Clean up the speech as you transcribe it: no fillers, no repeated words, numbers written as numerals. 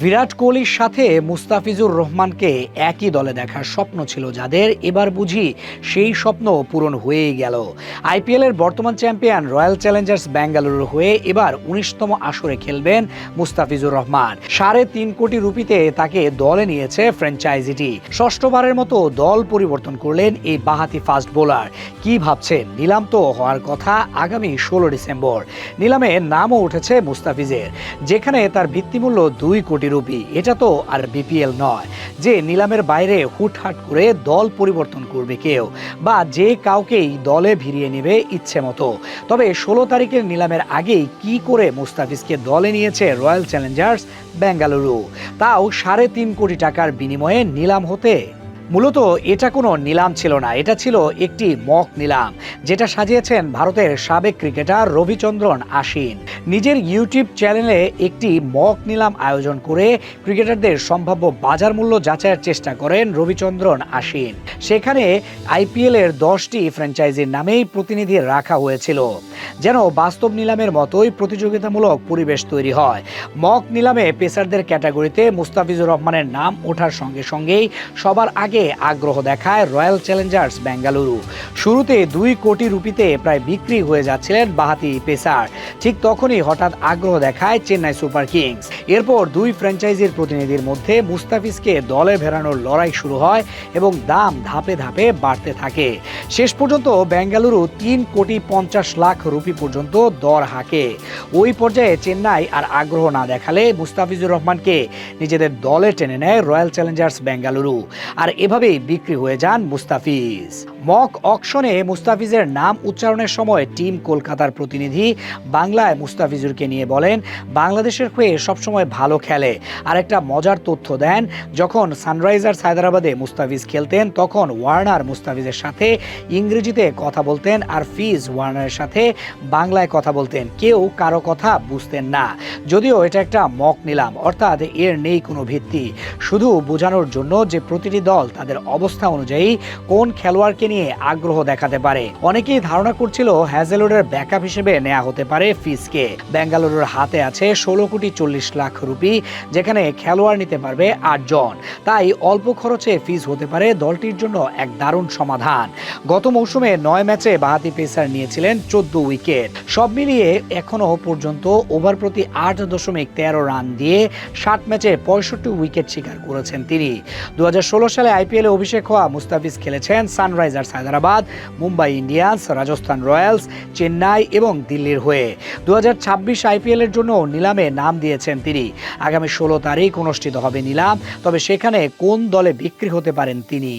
বিরাট কোহলির সাথে মুস্তাফিজুর রহমানকে একই দলে দেখার স্বপ্ন ছিল যাদের, এবার বুঝি সেই স্বপ্ন পূরণ হয়েই গেল। আইপিএলের বর্তমান চ্যাম্পিয়ন রয়্যাল চ্যালেঞ্জার্স বেঙ্গালুরুর হয়ে এবার ১৯তম আসরে খেলবেন মুস্তাফিজুর রহমান। ৩.৫ কোটি রুপিতে তাকে দলে নিয়েছে ফ্র্যাঞ্চাইজিটি। ষষ্ঠবারের মতো দল পরিবর্তন করলেন এই বাঁহাতি ফাস্ট বোলার। কি ভাবছেন? নিলাম তো হওয়ার কথা আগামী ১৬ ডিসেম্বর। নিলামে নামও উঠেছে মুস্তাফিজের, যেখানে তার ভিত্তিমূল্য ২ কোটি রুপি। এটা তো আর বিপিএল নয় যে নিলামের বাইরে হুটহাট করে দল পরিবর্তন করবে কেউ, বা যে কাউকেই দলে ভিড়িয়ে নেবে ইচ্ছে মতো। তবে ১৬ তারিখের নিলামের আগেই কি করে মুস্তাফিজকে দলে নিয়েছে রয়্যাল চ্যালেঞ্জার্স বেঙ্গালুরু, তাও ৩.৫ কোটি টাকার বিনিময়ে নিলাম হতে। মূলত এটা কোনো নিলাম ছিল না, এটা ছিল একটি মক নিলাম, যেটা সাজিয়েছেন ভারতের সাবেক ক্রিকেটার রবিচন্দ্রন আশ্বিন। নিজের ইউটিউব চ্যানেলে একটি মক নিলাম আয়োজন করে ক্রিকেটারদের সম্ভাব্য বাজার মূল্য যাচাইয়ের চেষ্টা করেন রবিচন্দ্রন আশ্বিন। সেখানে আইপিএলের 10টি ফ্র্যাঞ্চাইজির নামেই প্রতিনিধি রাখা হয়েছিল, যেন বাস্তব নিলামের মতোই প্রতিযোগিতামূলক পরিবেশ তৈরি হয়। মক নিলামে পেসারদের ক্যাটাগরিতে মুস্তাফিজুর রহমানের নাম ওঠার সঙ্গে সঙ্গেই সবার আগে আগ্রহ দেখায় রয়্যাল চ্যালেঞ্জার্স বেঙ্গালুরু। শুরুতে ২ কোটি রুপিতে প্রায় বিক্রি হয়ে যাচ্ছিলেন বাঁহাতি পেসার। ঠিক তখনই হঠাৎ আগ্রহ দেখায় চেন্নাই সুপার কিংস। এরপর দুই ফ্র্যাঞ্চাইজির প্রতিনিধির মধ্যে মুস্তাফিজকে দলে ফেরানোর লড়াই শুরু হয় এবং দাম ধাপে ধাপে বাড়তে থাকে। শেষ পর্যন্ত বেঙ্গালুরু ৩.৫০ কোটি রুপি পর্যন্ত দর হাঁকে। ওই পর্যায়ে চেন্নাই আর আগ্রহ না দেখালে মুস্তাফিজুর রহমানকে নিজেদের দলে টেনে নেয় রয়্যাল চ্যালেঞ্জার্স বেঙ্গালুরু, আর এভাবেই বিক্রি হয়ে যান মুস্তাফিজ। মক অকশনে মুস্তাফিজের নাম উচ্চারণের সময় টিম কলকাতার প্রতিনিধি বাংলায় মুস্তাফিজুরকে নিয়ে বলেন, বাংলাদেশের হয়ে সবসময় ভালো খেলে। আর একটা মজার তথ্য দেন, যখন সানরাইজার্স হায়দ্রাবাদে মুস্তাফিজ খেলতেন তখন ওয়ার্নার মুস্তাফিজের সাথে ইংরেজিতে কথা বলতেন আর ফিজ ওয়ার্নারের সাথে বাংলায় কথা বলতেন। কেউ কারো কথা বুঝতেন না। যদিও এটা একটা মক নিলাম, অর্থাৎ এর নেই কোনো ভিত্তি, শুধু বোঝানোর জন্য যে প্রতিটি দল তাদের অবস্থা অনুযায়ী কোন খেলোয়াড়কে নিয়ে আগ্রহ দেখাতে পারে। অনেকেই ধারণা করছিল হ্যাজেলউডের ব্যাকআপ হিসেবে নেওয়া হতে পারে ফিজকে। বেঙ্গালুরুর হাতে আছে ১৬.৪০ কোটি রুপি, যেখানে খেলোয়াড় নিতে পারবে ৮ জন। তাই অল্প খরচে ফিজ হতে পারে দলটির জন্য এক দারুণ সমাধান। গত মৌসুমে ৯ ম্যাচে বাঁহাতি পেসার নিয়েছিলেন ১৪ উইকেট। সব মিলিয়ে এখনো পর্যন্ত ওভার প্রতি ৮.১৩ রান দিয়ে ৬০ ম্যাচে ৬৫ উইকেট শিকার করেছেন তিনি। ২০১৬ সালে আইপিএলে অভিষেক হওয়া মুস্তাফিজ খেলেছেন Sunrisers Hyderabad, Mumbai Indians, Rajasthan Royals, Chennai এবং দিল্লির হয়ে। ২০২৬ আইপিএলের জন্য নিলামে নাম দিয়েছেন তিনি। আগামী ১৬ তারিখ অনুষ্ঠিত হবে নিলাম, তবে সেখানে কোন দলে বিক্রি হতে পারেন তিনি।